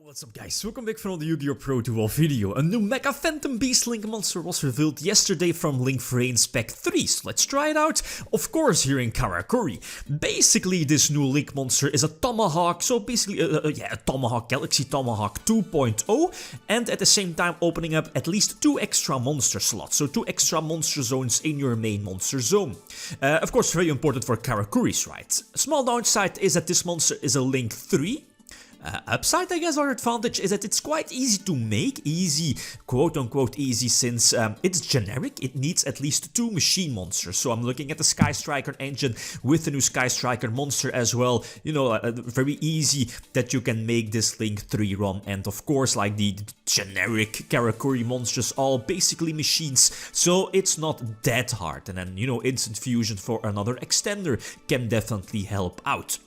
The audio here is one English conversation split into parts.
What's up guys, welcome back from the Yugioh Pro Duel video. A new Mecha Phantom Link monster was revealed yesterday from Link Vrains Pack 3, so let's try it out, of course here in Karakuri. Basically this new Link monster is a Tomahawk, so basically a Tomahawk, Galaxy Tomahawk 2.0, and at the same time opening up at least 2 extra monster slots, so 2 extra monster zones in your main monster zone. Of course very important for Karakuri's, right? Small downside is that this monster is a Link 3. Upside, I guess, or advantage is that it's quite easy to make, quote-unquote easy, since it's generic. It needs at least 2 machine monsters. So I'm looking at the Sky Striker engine with the new Sky Striker monster as well. You know, very easy that you can make this Link 3 run. And of course, like the generic Karakuri monsters, all basically machines. So it's not that hard. And then, you know, instant fusion for another extender can definitely help out.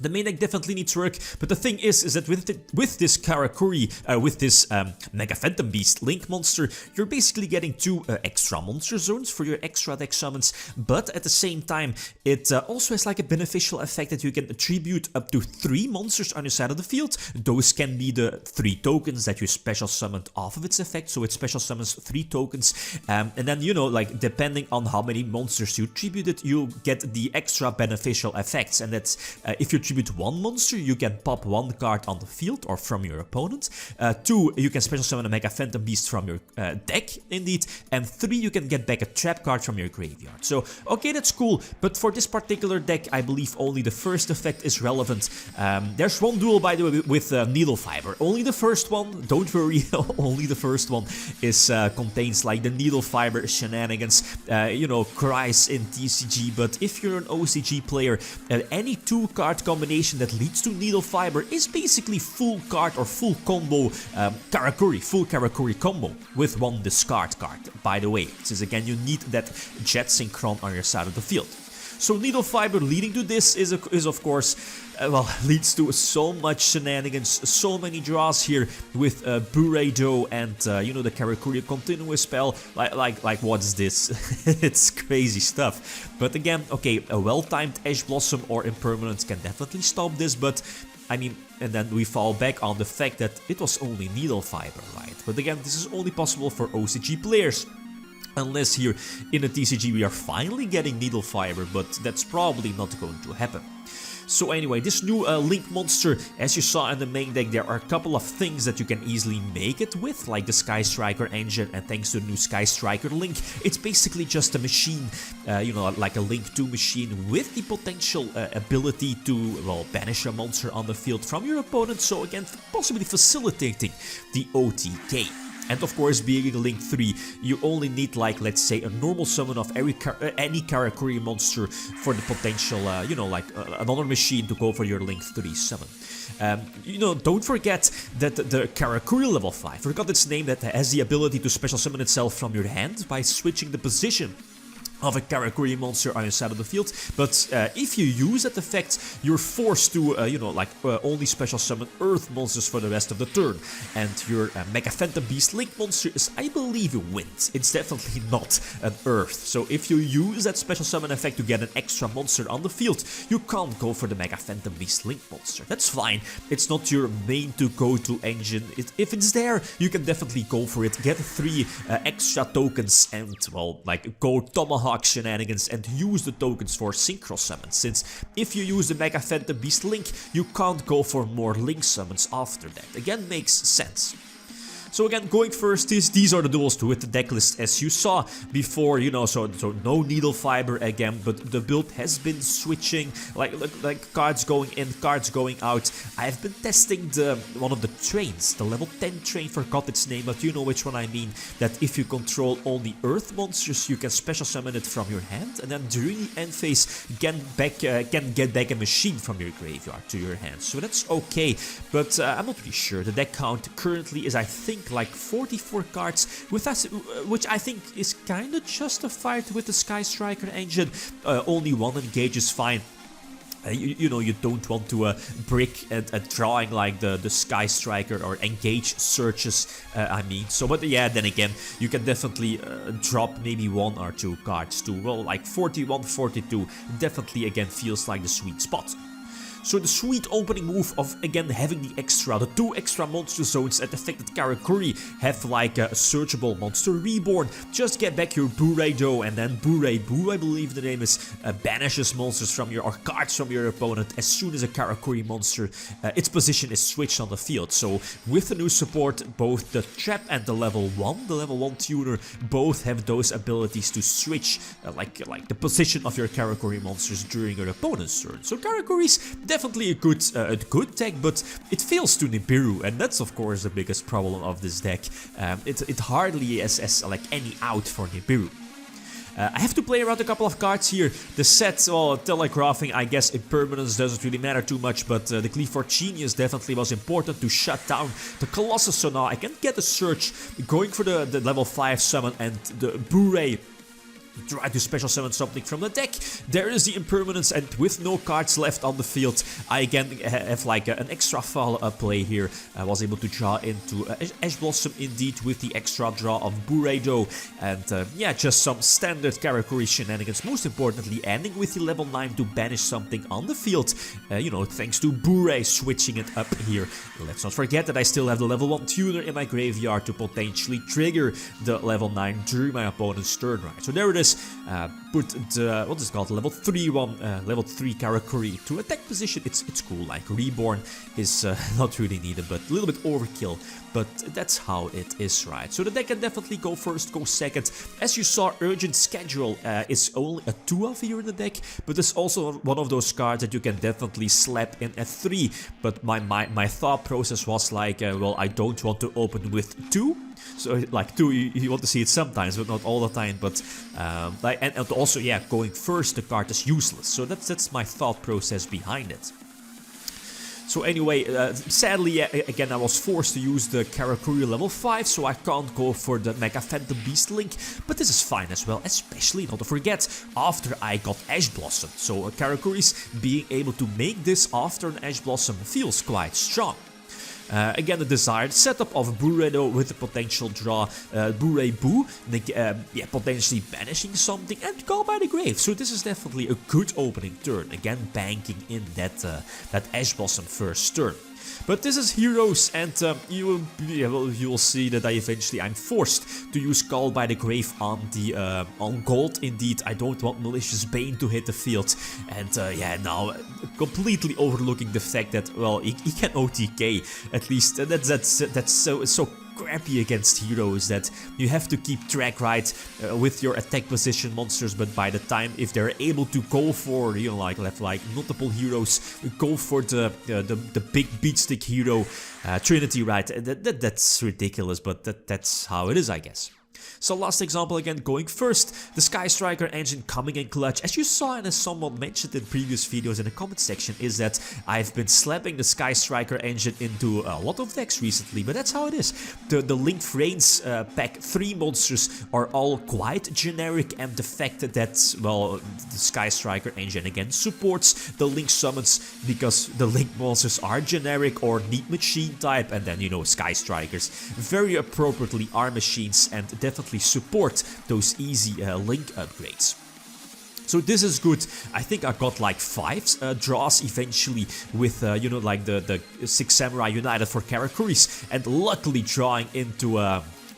The main deck definitely needs work, but the thing is that with this Karakuri, with this Mecha Phantom Link monster, you're basically getting 2 extra monster zones for your extra deck summons, but at the same time, it also has like a beneficial effect that you can attribute up to 3 monsters on your side of the field. Those can be the 3 tokens that you special summoned off of its effect, so it special summons 3 tokens, and then, you know, like, depending on how many monsters you attributed, you get the extra beneficial effects, and that's, if you attribute 1 monster, you can pop 1 card on the field or from your opponent. 2, you can special summon a Mecha Phantom Beast from your deck, indeed. And 3, you can get back a trap card from your graveyard. So, okay, that's cool, but for this particular deck, I believe only the first effect is relevant. There's one duel, by the way, with Needle Fiber. Only the first one, don't worry, only the first one is contains like the Needle Fiber shenanigans, you know, cries in TCG. But if you're an OCG player, any 2-card combination that leads to Needle Fiber is basically full card or full combo Karakuri, full Karakuri combo with 1 discard card, by the way, since again you need that Jet Synchron on your side of the field. So Needle Fiber leading to this is of course, well, leads to so much shenanigans, so many draws here with Yugioh and, you know, the Karakuri continuous spell, like what's this? It's crazy stuff. But again, okay, a well-timed Ash Blossom or Impermanence can definitely stop this, but I mean, and then we fall back on the fact that it was only Needle Fiber, right? But again, this is only possible for OCG players. Unless here in the TCG we are finally getting Needle Fiber, but that's probably not going to happen. So anyway, this new Link monster, as you saw in the main deck, there are a couple of things that you can easily make it with, like the Sky Striker engine, and thanks to the new Sky Striker Link, it's basically just a machine, you know, like a Link 2 machine with the potential ability to, well, banish a monster on the field from your opponent, so again, possibly facilitating the OTK. And of course, being a Link 3, you only need, like, let's say, a normal summon of any Karakuri monster for the potential, you know, like another machine to go for your Link 3 summon. You know, don't forget that the Karakuri level 5, I forgot its name, that has the ability to special summon itself from your hand by switching the position of a Karakuri monster on your side of the field, but if you use that effect, you're forced to, you know, like only special summon Earth monsters for the rest of the turn, and your Mecha Phantom Link monster is, I believe, a wind. It's definitely not an Earth, so if you use that special summon effect to get an extra monster on the field, you can't go for the Mecha Phantom Link monster. That's fine, it's not your main to-go-to engine. If it's there, you can definitely go for it, get 3 extra tokens, and, well, like, go Tomahawk shenanigans and use the tokens for synchro summons, since if you use the Mecha Phantom Link, you can't go for more Link summons after that. Again, makes sense. So again, going first, these are the duels with the deck list as you saw before, you know, so no Needle Fiber again, but the build has been switching, like cards going in, cards going out. I've been testing one of the trains, the level 10 train, forgot its name, but you know which one I mean, that if you control only Earth monsters, you can special summon it from your hand, and then during the end phase, can get back a machine from your graveyard to your hand. So that's okay, but I'm not really sure. The deck count currently is, I think, like 44 cards, with us, which I think is kind of justified with the Sky Striker engine. Only 1 engage is fine. You know, you don't want to brick at drawing like the Sky Striker or engage searches, I mean. So, but yeah, then again, you can definitely drop maybe 1 or 2 cards too. Well, like 41, 42 definitely again feels like the sweet spot. So the sweet opening move of, again, having the 2 extra monster zones, and the fact that Karakuri have like a searchable monster reborn. Just get back your Bureido, and then Bureibu, I believe the name is, banishes monsters from your, or cards from your opponent as soon as a Karakuri monster, its position is switched on the field. So with the new support, both the trap and the level 1 tuner, both have those abilities to switch like the position of your Karakuri monsters during your opponent's turn. So Karakuri's definitely a good deck, but it fails to Nibiru, and that's of course the biggest problem of this deck. It hardly has like any out for Nibiru. I have to play around a couple of cards here. The set, well, telegraphing, I guess impermanence doesn't really matter too much, but the Gleeford Genius definitely was important to shut down the Colossus, so now I can get a search, going for the level 5 summon, and the Burei try to special summon something from the deck. There is the impermanence, and with no cards left on the field, I again have like an extra follow-up play here. I was able to draw into Ash Blossom indeed with the extra draw of Bureido, and yeah, just some standard Karakuri shenanigans, most importantly ending with the level 9 to banish something on the field, you know, thanks to Burei switching it up here. Let's not forget that I still have the level 1 tuner in my graveyard to potentially trigger the level 9 during my opponent's turn, right? So there it is. Put the, what is it called, level 3 Karakuri to attack position. It's cool, like Reborn is not really needed, but a little bit overkill, but that's how it is, right? So the deck can definitely go first, go second. As you saw, Urgent Schedule is only a 2 of here in the deck, but it's also one of those cards that you can definitely slap in at 3, but my thought process was like, well, I don't want to open with 2. So like 2, you want to see it sometimes, but not all the time. But and also, yeah, going first, the card is useless. So that's my thought process behind it. So anyway, sadly, again, I was forced to use the Karakuri level 5, so I can't go for the Mecha Phantom Link, but this is fine as well, especially, not to forget, after I got Ash Blossom. So Karakuri's being able to make this after an Ash Blossom feels quite strong. Again, the desired setup of Bureido with the potential draw Bureibu, yeah, potentially banishing something, and go by the grave. So this is definitely a good opening turn. Again, banking in that Ash Blossom first turn. But this is Heroes, and you will see that I'm forced to use Call by the Grave on gold. Indeed, I don't want Malicious Bane to hit the field, and yeah, now completely overlooking the fact that, well, he can OTK at least. That's so crappy against heroes that you have to keep track, right, with your attack position monsters, but by the time if they're able to go for, you know, like multiple heroes, go for the big beatstick hero Trinity, right, that's ridiculous, but that's how it is, I guess. So last example again, going first, the Sky Striker engine coming in clutch. As you saw and as someone mentioned in previous videos in the comment section, is that I've been slapping the Sky Striker engine into a lot of decks recently, but that's how it is. The Link Vrains pack 3 monsters are all quite generic, and the fact that, well, the Sky Striker engine again supports the Link summons because the Link monsters are generic or need machine type, and then, you know, Sky Strikers very appropriately are machines and definitely support those easy Link upgrades. So this is good. I think I got like 5 draws eventually with, you know, like the 6 Samurai United for Karakuris, and luckily drawing into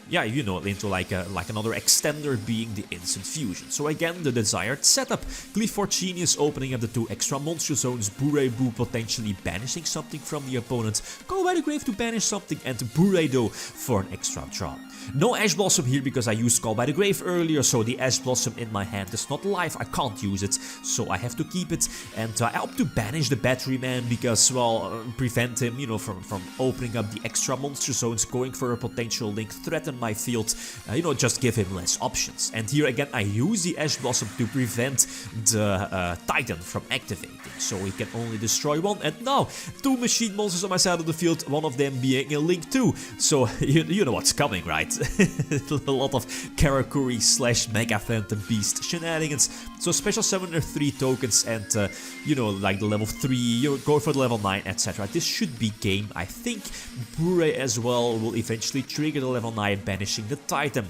yeah, you know, into like another extender being the Instant Fusion. So again, the desired setup. Gleeford Genius opening up the 2 extra monster zones, Bureibu potentially banishing something from the opponent, Go by the Grave to banish something, and Bureido for an extra draw. No Ash Blossom here because I used Call by the Grave earlier, so the Ash Blossom in my hand is not live, I can't use it, so I have to keep it. And I opt to banish the Battery Man because, well, prevent him, you know, from opening up the extra monster zones, going for a potential Link, threaten my field, you know, just give him less options. And here again, I use the Ash Blossom to prevent the Titan from activating, so he can only destroy 1. And now, 2 machine monsters on my side of the field, one of them being a Link 2. So you know what's coming, right? A lot of Karakuri / Mecha Phantom Beast shenanigans. So special summoner 3 tokens, and you know, like the level 3, you know, go for the level 9, etc. This should be game. I think Burei as well will eventually trigger the level 9. banishing the Titan,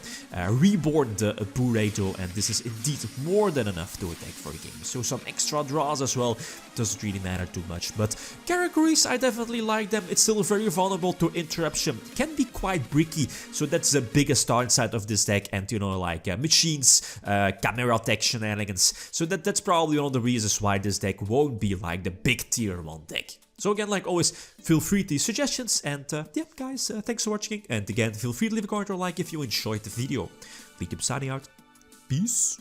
reborn the Burrito, and this is indeed more than enough to attack for the game. So some extra draws as well, doesn't really matter too much. But Karakuris, I definitely like them. It's still very vulnerable to interruption, can be quite bricky, so that's the biggest downside of this deck. And you know, like machines, camera tech shenanigans, so that's probably one of the reasons why this deck won't be like the big tier 1 deck. So again, like always, feel free to leave suggestions, and yeah guys, thanks for watching, and again, feel free to leave a comment or like if you enjoyed the video. YgoPro signing out, peace.